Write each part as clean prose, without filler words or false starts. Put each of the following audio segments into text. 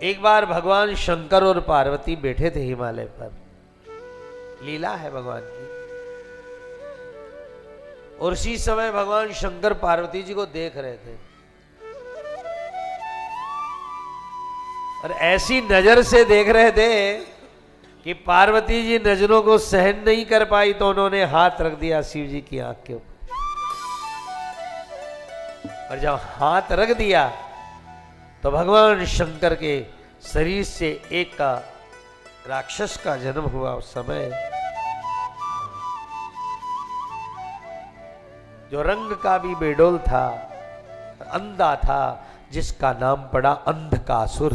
एक बार भगवान शंकर और पार्वती बैठे थे हिमालय पर, लीला है भगवान की। और उसी समय भगवान शंकर पार्वती जी को देख रहे थे और ऐसी नजर से देख रहे थे कि पार्वती जी नजरों को सहन नहीं कर पाई, तो उन्होंने हाथ रख दिया शिव जी की आंख के ऊपर। और जब हाथ रख दिया तो भगवान शंकर के शरीर से एक का राक्षस का जन्म हुआ। उस समय जो रंग का भी बेडोल था, अंधा था, जिसका नाम पड़ा अंधकासुर।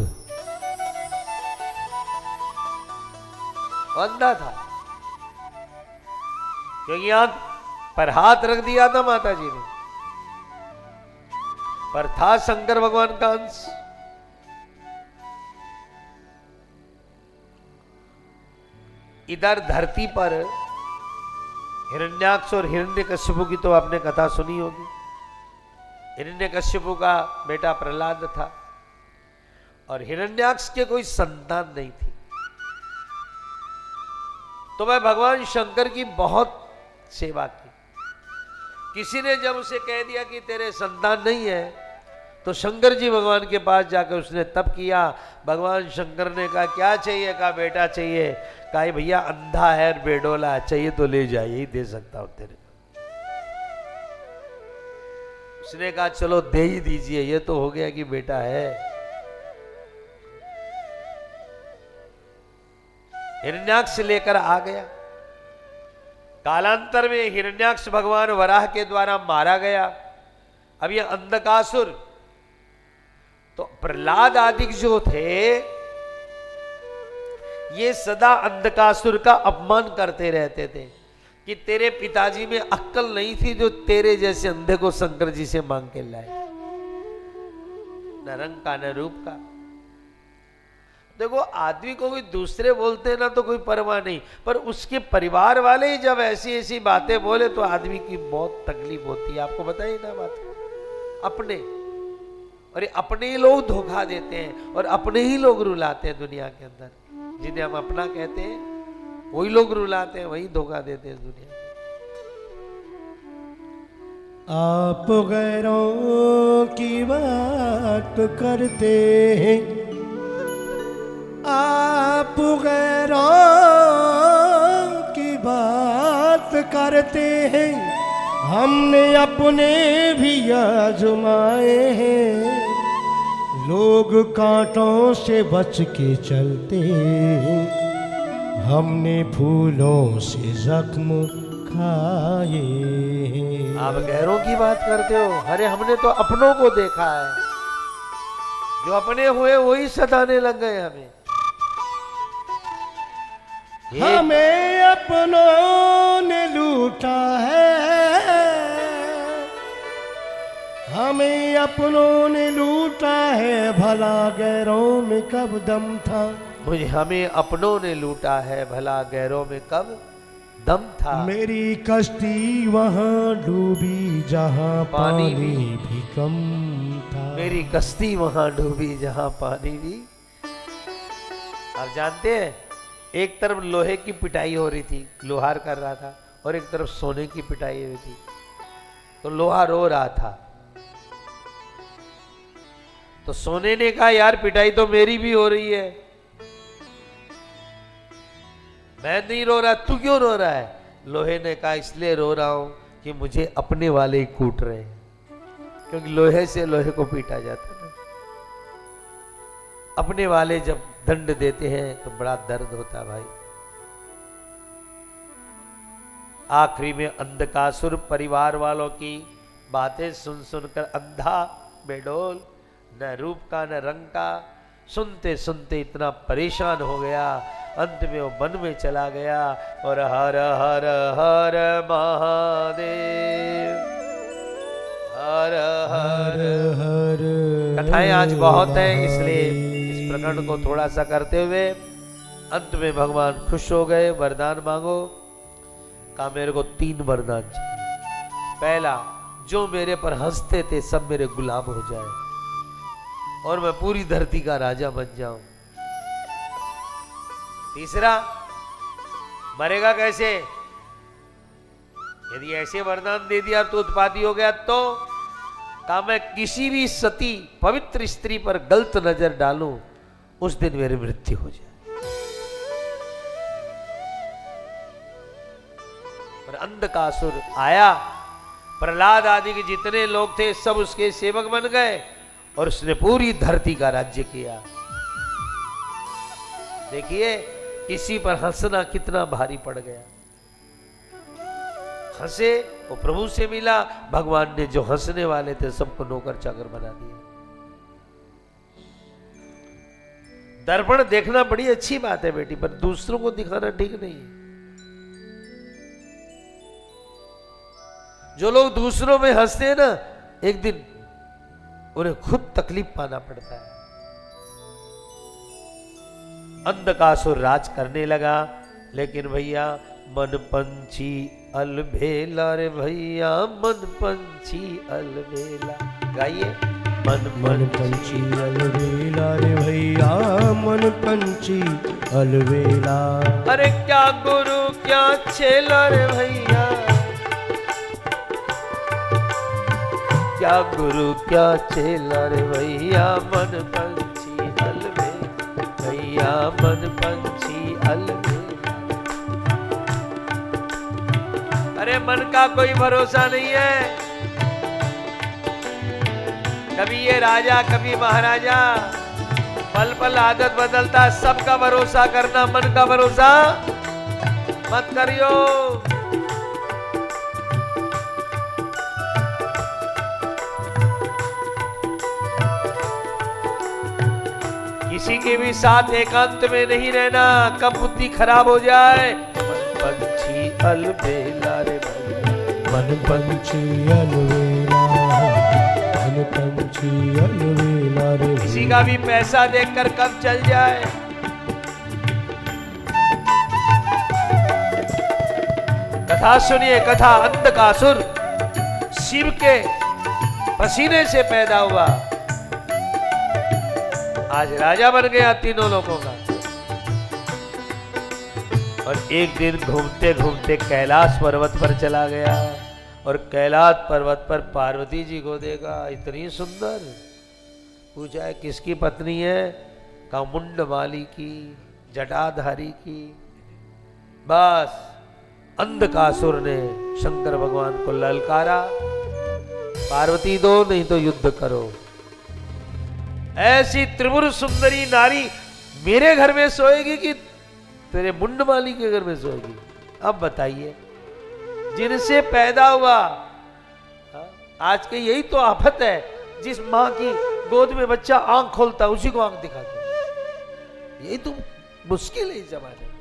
अंधा था क्योंकि आंख पर हाथ रख दिया था माता जी ने, पर था शंकर भगवान का अंश। इधर धरती पर हिरण्याक्ष और हिरण्यकश्यपु की तो आपने कथा सुनी होगी। हिरण्यकश्यपु का बेटा प्रहलाद था और हिरण्याक्ष के कोई संतान नहीं थी। तो वह भगवान शंकर की बहुत सेवा की। किसी ने जब उसे कह दिया कि तेरे संतान नहीं है, तो शंकर जी भगवान के पास जाकर उसने तप किया। भगवान शंकर ने कहा क्या चाहिए? कहा बेटा चाहिए। कहा भैया अंधा है, बेडोला चाहिए तो ले जाइए, ही दे सकता हूं तेरे। उसने कहा चलो दे ही दीजिए, ये तो हो गया कि बेटा है। हिरण्याक्ष लेकर आ गया। कालांतर में हिरण्याक्ष भगवान वराह के द्वारा मारा गया। अब ये अंधकासुर, तो प्रहलाद आदि जो थे ये सदा अंधकासुर का अपमान करते रहते थे कि तेरे पिताजी में अक्ल नहीं थी जो तेरे जैसे अंधे को शंकर जी से मांग के लाए, न रंग का न रूप का। देखो आदमी को कोई दूसरे बोलते ना तो कोई परवाह नहीं, पर उसके परिवार वाले ही जब ऐसी ऐसी बातें बोले तो आदमी की बहुत तकलीफ होती है। आपको बताइए ना बात, अपने और अपने ही लोग धोखा देते हैं और अपने ही लोग रुलाते हैं दुनिया के अंदर। जिन्हें हम अपना कहते हैं वही लोग रुलाते हैं, वही धोखा देते हैं दुनिया में। आप गैरों की बात करते हैं, आप गैरों की बात करते हैं, हमने अपने भी आजमाए हैं। लोग कांटों से बच के चलते हैं, हमने फूलों से जख्म खाए हैं। आप गैरों की बात करते हो? अरे हमने तो अपनों को देखा है, जो अपने हुए वही सताने लग गए हमें। हमें अपनों ने लूटा है, हमें अपनों ने लूटा है, भला गैरों में कब दम था। मुझे हमें अपनों ने लूटा है, भला गैरों में कब दम था। मेरी कश्ती वहाँ डूबी जहाँ पानी भी कम था। मेरी कश्ती वहां डूबी जहां पानी भी। आप जानते हैं एक तरफ लोहे की पिटाई हो रही थी, लोहार कर रहा था, और एक तरफ सोने की पिटाई हो रही थी। तो लोहा रो रहा था, तो सोने ने कहा यार पिटाई तो मेरी भी हो रही है, मैं नहीं रो रहा, तू क्यों रो रहा है? लोहे ने कहा इसलिए रो रहा हूं कि मुझे अपने वाले ही कूट रहे हैं, क्योंकि लोहे से लोहे को पीटा जाता है। अपने वाले जब दंड देते हैं तो बड़ा दर्द होता भाई। आखिरी में अंधकासुर परिवार वालों की बातें सुन सुनकर अंधा बेडोल, न रूप का न रंग का, सुनते सुनते इतना परेशान हो गया, अंत में वो वन में चला गया और हर हर हर महादेव, हर हर हर। कथाएं आज बहुत हैं, इसलिए इस प्रकरण को थोड़ा सा करते हुए अंत में भगवान खुश हो गए। वरदान मांगो। कहा मेरे को 3 वरदान चाहिए। पहला, जो मेरे पर हंसते थे सब मेरे गुलाम हो जाए। और मैं पूरी धरती का राजा बन जाऊं। तीसरा, मरेगा कैसे? यदि ऐसे वरदान दे दिया तो उत्पाती हो गया तो कहा मैं किसी भी सती पवित्र स्त्री पर गलत नजर डालूं, उस दिन मेरी मृत्यु हो जाए। पर अंधकासुर आया, प्रहलाद आदि के जितने लोग थे सब उसके सेवक बन गए और उसने पूरी धरती का राज्य किया। देखिए किसी पर हंसना कितना भारी पड़ गया। हंसे वो प्रभु से मिला, भगवान ने जो हंसने वाले थे सबको नौकर चाकर बना दिया। दर्पण देखना बड़ी अच्छी बात है बेटी, पर दूसरों को दिखाना ठीक नहीं है। जो लोग दूसरों में हंसते हैं ना, एक दिन उन्हें खुद तकलीफ पाना पड़ता है। अंधकासुर राज करने लगा, लेकिन भैया मन पंछी अलबेला रे भैया, मन पंछी अलबेला। गाइए, मन पंछी अलबेला रे भैया, मन पंछी अलबेला। अरे क्या गुरु क्या छेला रे भैया, क्या गुरु क्या चेला रे भैया, मन पंछी अलबेला भैया, मन पंछी अलबेला। अरे मन का कोई भरोसा नहीं है, कभी ये राजा कभी महाराजा, पल पल आदत बदलता। सबका भरोसा करना, मन का भरोसा मत करियो। किसी के भी साथ एकांत में नहीं रहना, कब बुद्धि खराब हो जाए। मन पंछी अलबेला रे भैया, मन पंछी अलबेला, मन पंछी अलबेला रे। किसी का भी पैसा देखकर कब चल जाए। कथा सुनिए, कथा। अंधकासुर शिव के पसीने से पैदा हुआ, आज राजा बन गया तीनों लोगों का। और एक दिन घूमते घूमते कैलाश पर्वत पर चला गया और कैलाश पर्वत पर पार्वती जी को देखा, इतनी सुंदर। पूछा है किसकी पत्नी है? कहा मुंडमाली की, जटाधारी की। बस अंधकासुर ने शंकर भगवान को ललकारा, पार्वती दो नहीं तो युद्ध करो। ऐसी त्रिपुर सुंदरी नारी मेरे घर में सोएगी कि तेरे मुंडमाली के घर में सोएगी? अब बताइए, जिनसे पैदा हुआ। आज के यही तो आफत है, जिस मां की गोद में बच्चा आंख खोलता है उसी को आंख दिखाता है। यही तो मुश्किल है इस जमाने में।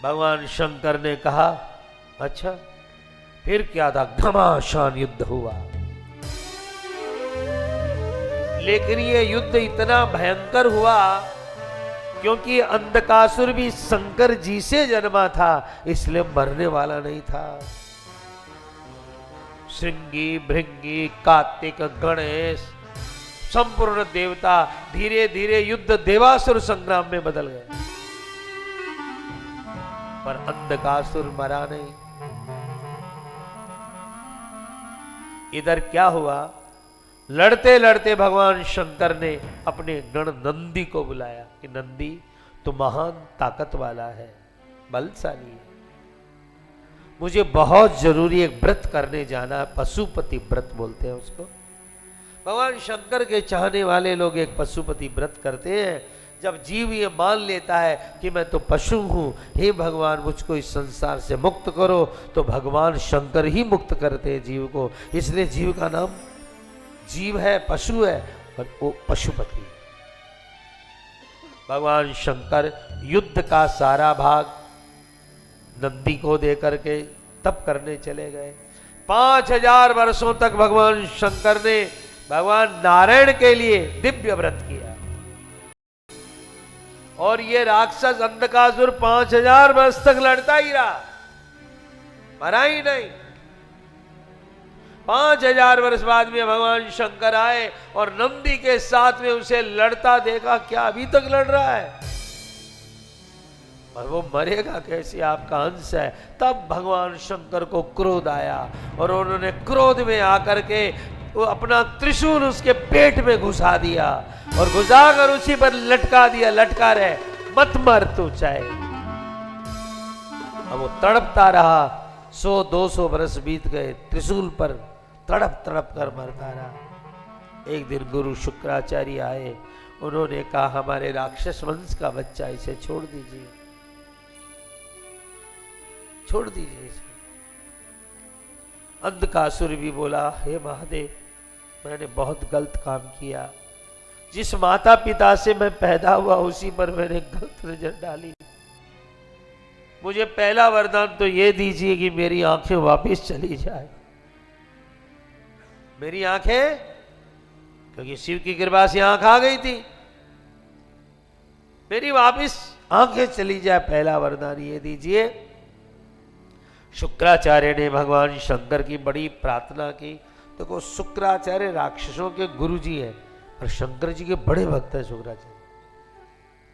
भगवान शंकर ने कहा, अच्छा फिर क्या था? घमासान युद्ध हुआ, लेकिन ये युद्ध इतना भयंकर हुआ क्योंकि अंधकासुर भी शंकर जी से जन्मा था, इसलिए मरने वाला नहीं था। श्रृंगी, भृंगी, कार्तिक, गणेश, संपूर्ण देवता धीरे धीरे युद्ध देवासुर संग्राम में बदल गए, पर अंधकासुर मरा नहीं। इधर क्या हुआ? लड़ते लड़ते भगवान शंकर ने अपने गण नंदी को बुलाया कि नंदी तू महान ताकत वाला है, बलशाली है, मुझे बहुत जरूरी एक व्रत करने जाना। पशुपति व्रत बोलते हैं उसको। भगवान शंकर के चाहने वाले लोग एक पशुपति व्रत करते हैं। जब जीव ये मान लेता है कि मैं तो पशु हूं, हे भगवान मुझको इस संसार से मुक्त करो, तो भगवान शंकर ही मुक्त करते हैं जीव को। इसलिए जीव का नाम जीव है, पशु है, और वो पशुपति। भगवान शंकर युद्ध का सारा भाग नंदी को देकर के तप करने चले गए। 5000 वर्षों तक भगवान शंकर ने भगवान नारायण के लिए दिव्य व्रत किया, और ये राक्षस अंधकासुर 5000 वर्ष तक लड़ता ही रहा, मरा ही नहीं। 5000 वर्ष बाद में भगवान शंकर आए और नंदी के साथ में उसे लड़ता देखा। क्या अभी तक लड़ रहा है? और वो मरेगा कैसे? आपका अंश है। तब भगवान शंकर को क्रोध आया और उन्होंने क्रोध में आकर के वो अपना त्रिशूल उसके पेट में घुसा दिया और घुसाकर उसी पर लटका दिया। लटका रहे, मत मर तू चाहे। अब वो तड़पता रहा। 100-200 बरस बीत गए, त्रिशूल पर तड़प तड़प कर मरता रहा। एक दिन गुरु शुक्राचार्य आए। उन्होंने कहा, हमारे राक्षस वंश का बच्चा, इसे छोड़ दीजिए, छोड़ दीजिए इसे। अंधकासुर भी बोला, हे महादेव, मैंने बहुत गलत काम किया। जिस माता पिता से मैं पैदा हुआ उसी पर मैंने गलत नजर डाली। मुझे पहला वरदान तो ये दीजिए कि मेरी आंखें वापस चली जाए। मेरी आंखें, क्योंकि शिव की कृपा से आंख आ गई थी, मेरी वापस आंखें चली जाए, पहला वरदान ये दीजिए। शुक्राचार्य ने भगवान शंकर की बड़ी प्रार्थना की। देखो, शुक्राचार्य राक्षसों के गुरु जी हैं, पर शंकर जी के बड़े भक्त हैं शुक्राचार्य।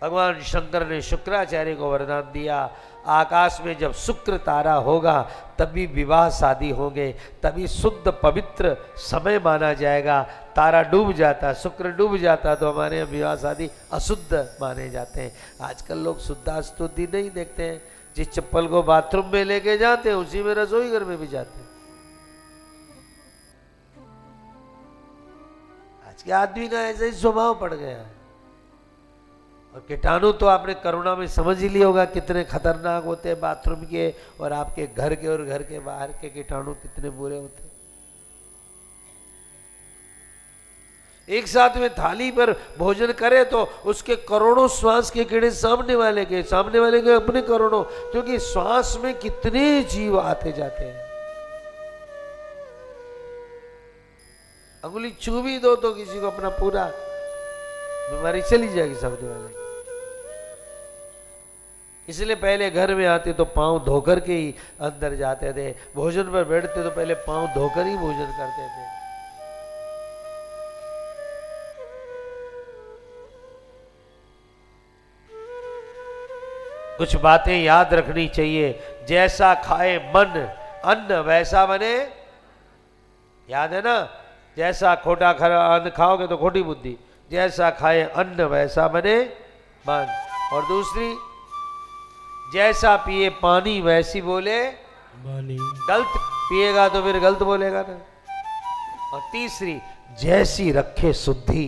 भगवान शंकर ने शुक्राचार्य को वरदान दिया, आकाश में जब शुक्र तारा होगा तभी विवाह शादी होंगे, तभी शुद्ध पवित्र समय माना जाएगा। तारा डूब जाता, शुक्र डूब जाता तो हमारे यहाँ विवाह शादी अशुद्ध माने जाते हैं। आजकल लोग शुद्धाशुद्धि नहीं देखते हैं। जिस चप्पल को बाथरूम में लेके जाते हैं उसी में रसोई घर में भी जाते हैं। आज के आदमी का ऐसा ही स्वभाव पड़ गया है। और कीटाणु तो आपने करुणा में समझ ही लिया होगा कितने खतरनाक होते हैं बाथरूम के, और आपके घर के और घर के बाहर के कीटाणु कितने बुरे होते हैं। एक साथ में थाली पर भोजन करे तो उसके करोड़ों श्वास के कीड़े सामने वाले के अपने करोड़ों, क्योंकि श्वास में कितने जीव आते जाते हैं। अंगुली छू भी दो तो किसी को अपना पूरा बीमारी चली जाएगी सामने वाले। इसलिए पहले घर में आते तो पांव धोकर के ही अंदर जाते थे। भोजन पर बैठते तो पहले पांव धोकर ही भोजन करते थे। कुछ बातें याद रखनी चाहिए। जैसा खाए मन, अन्न वैसा बने। याद है ना? जैसा खोटा अन्न खाओगे तो खोटी बुद्धि। जैसा खाए अन्न वैसा बने मन। और दूसरी, जैसा पिए पानी वैसी बोले वाणी। गलत पिएगा तो फिर गलत बोलेगा ना। और तीसरी, जैसी रखे शुद्धि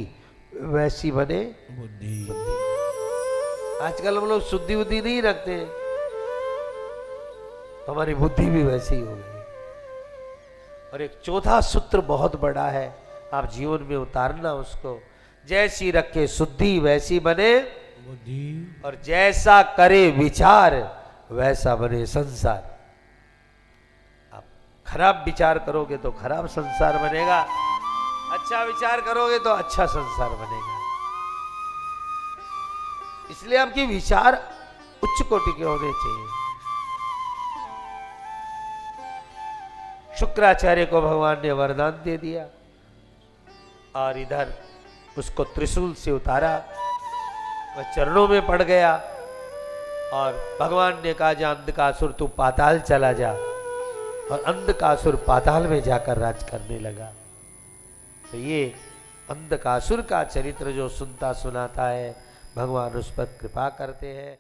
वैसी बने बुद्धि। आजकल हम लोग शुद्धि बुद्धि नहीं रखते, हमारी बुद्धि भी वैसी ही हो गई। और एक चौथा सूत्र बहुत बड़ा है, आप जीवन में उतारना उसको। जैसी रखे शुद्धि वैसी बने बुद्धि, और जैसा करे विचार वैसा बने संसार। आप खराब विचार करोगे तो खराब संसार बनेगा, अच्छा विचार करोगे तो अच्छा संसार बनेगा। इसलिए आपके विचार उच्च कोटि के होने चाहिए। शुक्राचार्य को भगवान ने वरदान दे दिया और इधर उसको त्रिशूल से उतारा, वह चरणों में पड़ गया। और भगवान ने कहा, जा अंधकासुर तू पाताल चला जा। और अंधकासुर पाताल में जाकर राज करने लगा। तो ये अंधकासुर का चरित्र जो सुनता सुनाता है, भगवान उस पर कृपा करते हैं।